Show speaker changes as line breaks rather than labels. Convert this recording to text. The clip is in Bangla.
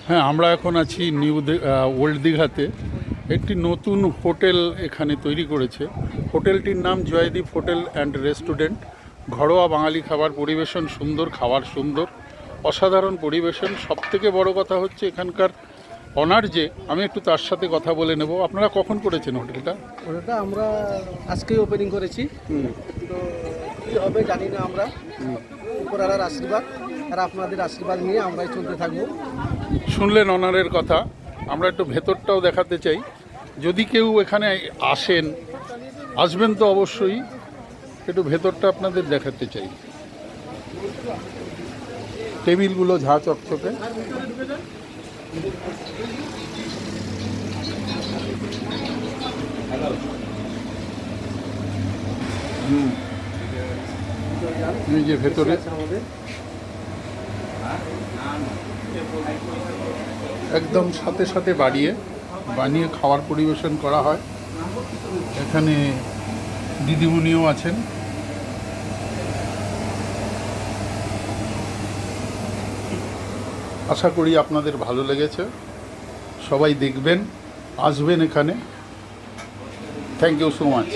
হ্যাঁ, আমরা এখন আছি ওল্ড দীঘাতে। একটি নতুন হোটেল এখানে তৈরি করেছে। হোটেলটির নাম জয়দীপ হোটেল অ্যান্ড রেস্টুরেন্ট। ঘরোয়া বাঙালি খাবার পরিবেশন সুন্দর, খাবার সুন্দর, অসাধারণ পরিবেশন। সবথেকে বড় কথা হচ্ছে এখানকার অনার যে, আমি একটু তার সাথে কথা বলে নেব। আপনারা কখন করেছেন হোটেলটা?
ওটা আমরা আজকেই ওপেনিং করেছি। তো কী হবে জানি না আমরা। উপরওয়ালার আশীর্বাদ আর আপনাদের আশীর্বাদ নিয়ে আমরাই চলতে থাকবো।
শুনলেন অনারের কথা। আমরা একটু ভেতরটাও দেখাতে চাই। যদি কেউ এখানে আসবেন তো অবশ্যই একটু ভেতরটা আপনাদের দেখাতে চাই। টেবিলগুলো ঝা চকচকে। এই যে ভেতরে একদম সাথে সাথে বানিয়ে খাবার পরিবেশন করা হয়। এখানে দিদিমণিও আছেন। আশা করি আপনাদের ভালো লেগেছে। সবাই দেখবেন, আসবেন এখানে। Thank you so much.